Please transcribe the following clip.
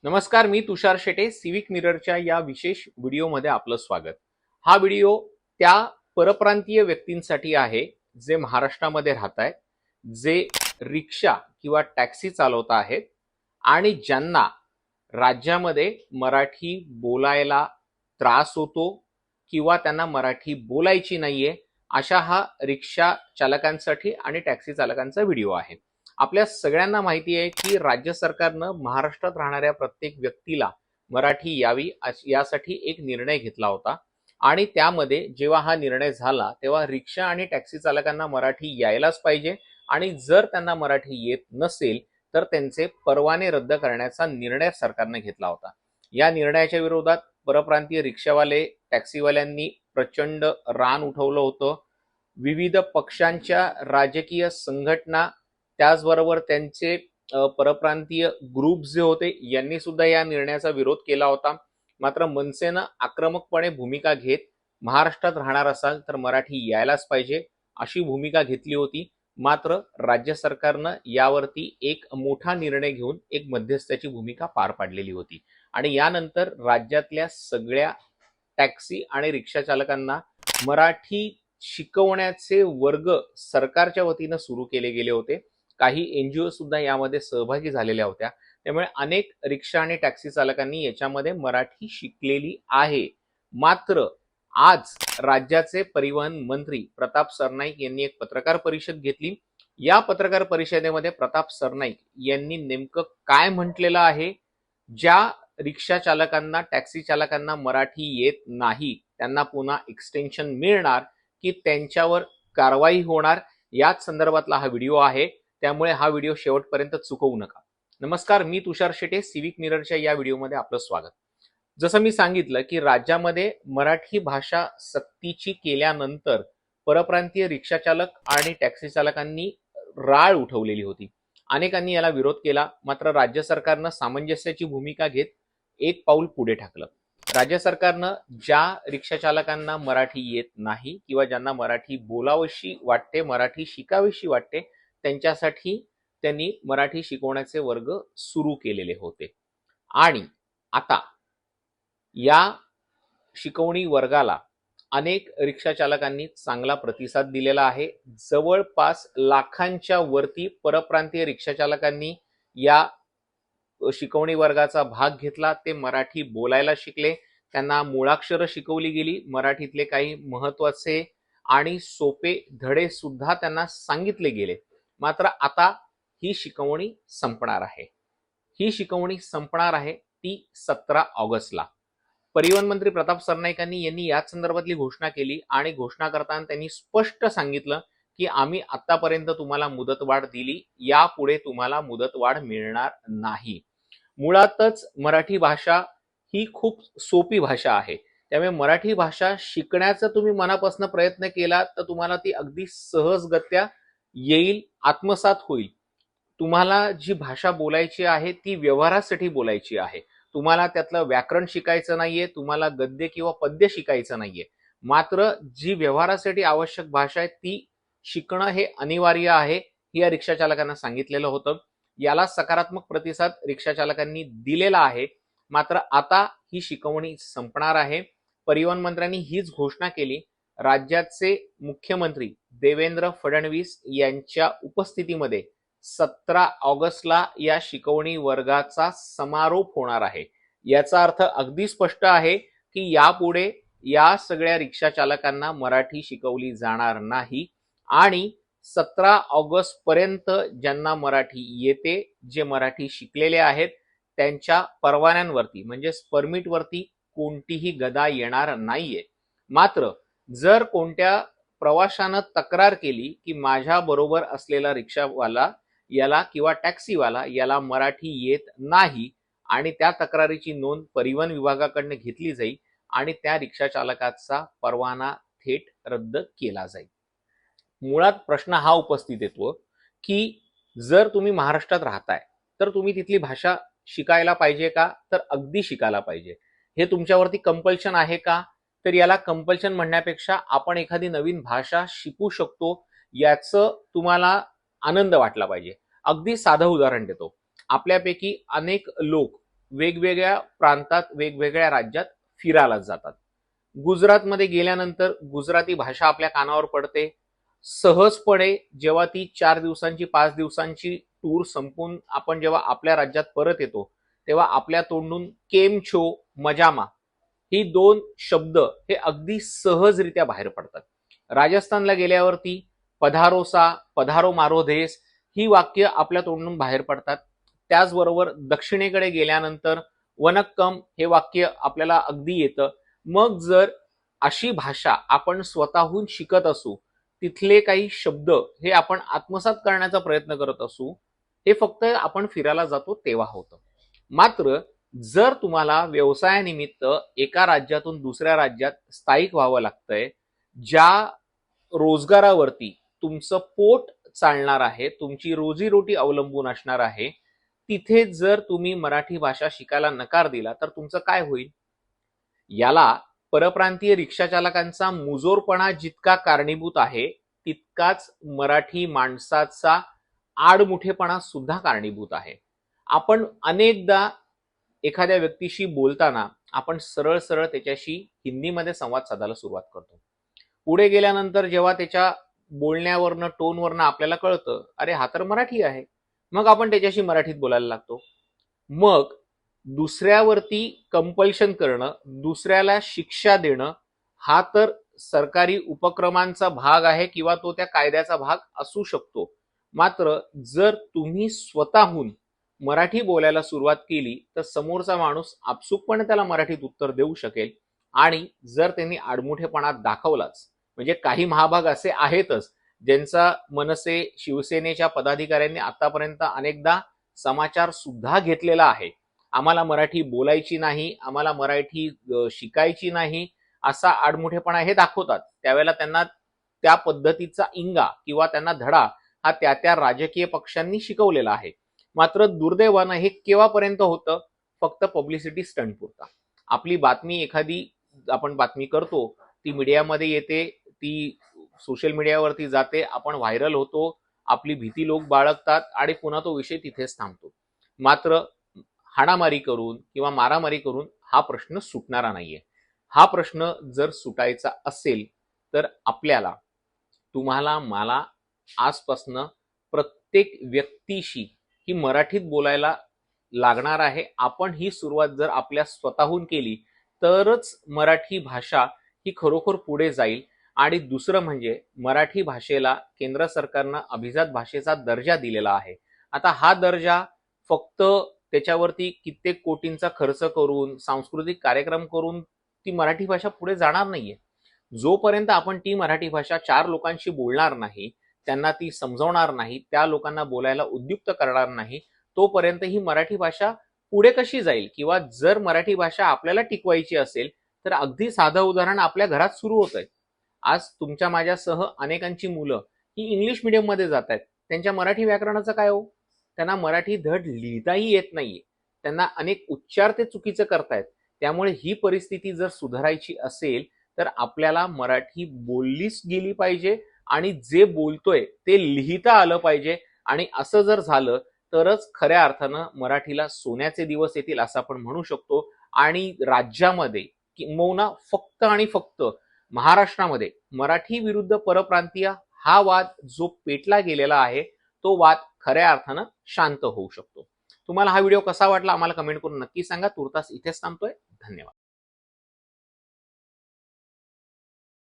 नमस्कार, मी तुषार शेटे. सिविक मिररच्या या विशेष व्हिडिओमध्ये आपलं स्वागत. हा व्हिडिओ त्या परप्रांतीय व्यक्तींसाठी आहे जे महाराष्ट्रामध्ये राहत आहेत, जे रिक्षा किंवा टॅक्सी चालवत आहेत आणि ज्यांना राज्यामध्ये मराठी बोलायला त्रास होतो किंवा त्यांना मराठी बोलायची नाहीये, अशा हा रिक्षा चालकांसाठी आणि टॅक्सी चालकांचा व्हिडिओ आहे. आपल्या सगळ्यांना माहिती आहे की राज्य सरकारनं महाराष्ट्रात राहणाऱ्या प्रत्येक व्यक्तीला मराठी यावी यासाठी एक निर्णय घेतला होता आणि त्यामध्ये जेव्हा हा निर्णय झाला तेव्हा रिक्षा आणि टॅक्सी चालकांना मराठी यायलाच पाहिजे आणि जर त्यांना मराठी येत नसेल तर त्यांचे परवाने रद्द करण्याचा निर्णय सरकारने घेतला होता. या निर्णयाच्या विरोधात परप्रांतीय रिक्षावाले टॅक्सीवाल्यांनी प्रचंड रान उठवलं होतं. विविध पक्षांच्या राजकीय संघटना त्याचबरोबर त्यांचे परप्रांतीय ग्रुप जे होते यांनी सुद्धा या निर्णयाचा विरोध केला होता. मात्र मनसेनं आक्रमकपणे भूमिका घेत महाराष्ट्रात राहणार असाल तर मराठी यायलाच पाहिजे अशी भूमिका घेतली होती. मात्र राज्य सरकारनं यावरती एक मोठा निर्णय घेऊन एक मध्यस्थाची भूमिका पार पाडलेली होती आणि यानंतर राज्यातल्या सगळ्या टॅक्सी आणि रिक्षा चालकांना मराठी शिकवण्याचे वर्ग सरकारच्या वतीनं सुरू केले गेले होते. काही एनजीओ सुद्धा यामध्ये सहभागी झालेल्या होत्या. त्यामुळे अनेक रिक्षा आणि टॅक्सी चालकांनी याच्यामध्ये मराठी शिकलेली आहे. मात्र आज राज्याचे परिवहन मंत्री प्रताप सरनाईक यांनी एक पत्रकार परिषद घेतली. या पत्रकार परिषदेमध्ये प्रताप सरनाईक यांनी नेमकं काय म्हटलेलं आहे, ज्या रिक्षा चालकांना टॅक्सी चालकांना मराठी येत नाही त्यांना पुन्हा एक्सटेन्शन मिळणार की त्यांच्यावर कारवाई होणार, याच संदर्भातला हा व्हिडिओ आहे. त्यामुळे हा व्हिडिओ शेवटपर्यंत चुकवू नका. नमस्कार, मी तुषार शेटे. सिविक मिररच्या या व्हिडिओमध्ये आपलं स्वागत. जसं मी सांगितलं की राज्यामध्ये मराठी भाषा सक्तीची केल्यानंतर परप्रांतीय रिक्षा चालक आणि टॅक्सी चालकांनी राळ उठवलेली होती. अनेकांनी याला विरोध केला. मात्र राज्य सरकारनं सामंजस्याची भूमिका घेत एक पाऊल पुढे टाकलं. राज्य सरकारनं ज्या रिक्षा चालकांना मराठी येत नाही किंवा ज्यांना मराठी बोलावीशी वाटते, मराठी शिकावीशी वाटते, त्यांच्यासाठी त्यांनी मराठी शिकवण्याचे वर्ग सुरू केलेले होते. आणि आता या शिकवणी वर्गाला अनेक रिक्षा चालकांनी चांगला प्रतिसाद दिलेला आहे. जवळपास लाखांच्या वरती परप्रांतीय रिक्षा चालकांनी या शिकवणी वर्गाचा भाग घेतला. ते मराठी बोलायला शिकले, त्यांना मूळाक्षरं शिकवली गेली, मराठीतले काही महत्वाचे आणि सोपे धडे सुद्धा त्यांना सांगितले गेले. मात्र आता ही शिकवणी संपणार आहे. ही शिकवणी संपणार आहे ती 17 ऑगस्टला. परिवहन मंत्री प्रताप सरनाईकांनी यांनी याच संदर्भातली घोषणा केली आणि घोषणा करताना त्यांनी स्पष्ट सांगितलं की आम्ही आतापर्यंत तुम्हाला मुदतवाढ दिली, यापुढे तुम्हाला मुदतवाढ मिळणार नाही. मुळातच मराठी भाषा ही खूप सोपी भाषा आहे. त्यामुळे मराठी भाषा शिकण्याचा तुम्ही मनापासून प्रयत्न केला तर तुम्हाला ती अगदी सहजगत्या येईल, आत्मसात होईल. तुम्हाला जी भाषा बोलायची आहे ती व्यवहारासाठी बोलायची आहे. तुम्हाला त्यातलं व्याकरण शिकायचं नाहीये, तुम्हाला गद्य किंवा पद्य शिकायचं नाहीये. मात्र जी व्यवहारासाठी आवश्यक भाषा आहे ती शिकणं हे अनिवार्य आहे, हे या रिक्षा चालकांना सांगितलेलं होतं. याला सकारात्मक प्रतिसाद रिक्षा चालकांनी दिलेला आहे. मात्र आता ही शिकवणी संपणार आहे. परिवहन मंत्र्यांनी हीच घोषणा केली. राज्याचे मुख्यमंत्री देवेंद्र फडणवीस यांच्या उपस्थितीमध्ये 17 ऑगस्टला या शिकवणी वर्गाचा समारोप होणार आहे. याचा अर्थ अगदी स्पष्ट आहे की यापुढे या सगळ्या रिक्षा चालकांना मराठी शिकवली जाणार नाही आणि 17 ऑगस्ट पर्यंत ज्यांना मराठी येते, जे मराठी शिकलेले आहेत, त्यांच्या परवान्यांवरती म्हणजे परमिटवरती कोणतीही गदा येणार नाहीये. मात्र जर कोणत्या प्रवाशानं तक्रार केली की माझ्या बरोबर असलेला रिक्षावाला याला किंवा टॅक्सीवाला याला मराठी येत नाही आणि त्या तक्रारीची नोंद परिवहन विभागाकडून घेतली जाईल आणि त्या रिक्षा चालकाचा परवाना थेट रद्द केला जाईल. मुळात प्रश्न हा उपस्थित येतो की जर तुम्ही महाराष्ट्रात राहताय तर तुम्ही तिथली भाषा शिकायला पाहिजे का? तर अगदी शिकायला पाहिजे. हे तुमच्यावरती कंपल्शन आहे का? तर याला कंपल्शन म्हणण्यापेक्षा आपण एखादी नवीन भाषा शिकू शकतो याचं तुम्हाला आनंद वाटला पाहिजे. अगदी साधं उदाहरण देतो. आपल्यापैकी अनेक लोक वेगवेगळ्या प्रांतात वेगवेगळ्या राज्यात फिरायला जातात. गुजरातमध्ये गेल्यानंतर गुजराती भाषा आपल्या कानावर पडते. सहजपणे जेव्हा ती 4 दिवसांची 5 दिवसांची टूर संपून आपण जेव्हा आपल्या राज्यात परत येतो तेव्हा आपल्या तोंडून केम छो, मजामा ही 2 शब्द हे अगदी सहजरित्या बाहेर पडतात. राजस्थानला गेल्यावरती पधारोसा, पधारो मारो देस ही वाक्य आपल्या तोंडून बाहेर पडतात. त्याचबरोबर दक्षिणेकडे गेल्यानंतर वनक्कम हे वाक्य आपल्याला अगदी येतं. मग जर अशी भाषा आपण स्वतःहून शिकत असू, तिथले काही शब्द हे आपण आत्मसात करण्याचा प्रयत्न करत असू, हे फक्त आपण फिरायला जातो तेव्हा होतं. मात्र जर तुम्हाला व्यवसायानिमित्त एका राज्यातून दुसऱ्या राज्यात स्थायिक व्हावं लागतंय, ज्या रोजगारावरती तुमचं पोट चालणार आहे, तुमची रोजीरोटी अवलंबून असणार आहे, तिथे जर तुम्ही मराठी भाषा शिकायला नकार दिला तर तुमचं काय होईल? याला परप्रांतीय रिक्षा चालकांचा मुजोरपणा जितका कारणीभूत आहे, तितकाच मराठी माणसाचा आडमुठेपणा सुद्धा कारणीभूत आहे. आपण अनेकदा एखाद्या व्यक्तीशी बोलताना आपण सरळ सरळ त्याच्याशी हिंदीमध्ये संवाद साधायला सुरुवात करतो. पुढे गेल्यानंतर जेव्हा त्याच्या बोलण्यावरनं टोनवरनं आपल्याला कळतं, अरे हा तर मराठी आहे, मग आपण त्याच्याशी मराठीत बोलायला लागतो. मग दुसऱ्यावरती कंपल्शन करणं, दुसऱ्याला शिक्षा देणं हा तर सरकारी उपक्रमांचा भाग आहे किंवा तो त्या कायद्याचा भाग असू शकतो. मात्र जर तुम्ही स्वतःहून मराठी बोलायला सुरुवात केली तर समोरचा माणूस आपसुकपणे त्याला मराठीत उत्तर देऊ शकेल. आणि जर त्यांनी आडमुठेपणा दाखवलाच, म्हणजे काही महाभाग असे आहेतच ज्यांचा मनसे शिवसेनेच्या पदाधिकाऱ्यांनी आतापर्यंत अनेकदा समाचार सुद्धा घेतलेला आहे, आम्हाला मराठी बोलायची नाही, आम्हाला मराठी शिकायची नाही, असा आडमुठेपणा हे दाखवतात. त्यावेळेला त्यांना त्या पद्धतीचा इंगा किंवा त्यांना धडा हा त्या त्या राजकीय पक्षांनी शिकवलेला आहे. मात्र दुर्दैवानं हे केव्हापर्यंत होतं? फक्त पब्लिसिटी स्टंट पुरता. आपली बातमी एखादी आपण बातमी करतो, ती मीडियामध्ये येते, ती सोशल मीडियावरती जाते, आपण व्हायरल होतो, आपली भीती लोक बाळगतात आणि पुन्हा तो विषय तिथेच थांबतो. मात्र हाणामारी करून किंवा मारामारी करून हा प्रश्न सुटणारा नाहीये. हा प्रश्न जर सुटायचा असेल तर आपल्याला, तुम्हाला, मला आजपासनं प्रत्येक व्यक्तीशी ही मराठीत बोलायला लागणार आहे. आपण ही सुरुवात जर आपल्या स्वतःहून केली तरच मराठी भाषा ही खरोखर पुढे जाईल. आणि दुसरं म्हणजे मराठी भाषेला केंद्र सरकारनं अभिजात भाषेचा दर्जा दिलेला आहे. आता हा दर्जा फक्त त्याच्यावरती कित्येक कोटींचा खर्च करून, सांस्कृतिक कार्यक्रम करून ती मराठी भाषा पुढे जाणार नाहीये. जोपर्यंत आपण ती मराठी भाषा 4 लोकांशी बोलणार नाही, त्यांना ती समजवणार नाही, त्या लोकांना बोलायला उद्युक्त करणार नाही, तोपर्यंत ही मराठी भाषा पुढे कशी जाईल? किंवा जर मराठी भाषा आपल्याला टिकवायची असेल तर अगदी साधं उदाहरण आपल्या घरात सुरू होतंय. आज तुमच्या माझ्यासह अनेकांची मुलं ही इंग्लिश मीडियम मध्ये जात आहेत. त्यांच्या मराठी व्याकरणाचं काय हो? त्यांना मराठी धड लिहिताही येत नाहीये. त्यांना अनेक उच्चार ते चुकीचं करतायत. त्यामुळे ही परिस्थिती जर सुधारायची असेल तर आपल्याला मराठी बोललीच गेली पाहिजे आणि जे बोलतोय ते लिहिता आलं पाहिजे. आणि असं जर झालं तरच खऱ्या अर्थानं मराठीला सोन्याचे दिवस येतील असं आपण म्हणू शकतो. आणि राज्यामध्ये किंबहुना फक्त आणि फक्त महाराष्ट्रामध्ये मराठी विरुद्ध परप्रांतीय हा वाद जो पेटला गेलेला आहे तो वाद खऱ्या अर्थानं शांत होऊ शकतो. तुम्हाला हा व्हिडिओ कसा वाटला आम्हाला कमेंट करून नक्की सांगा. तुर्तास इथेच थांबतोय. धन्यवाद.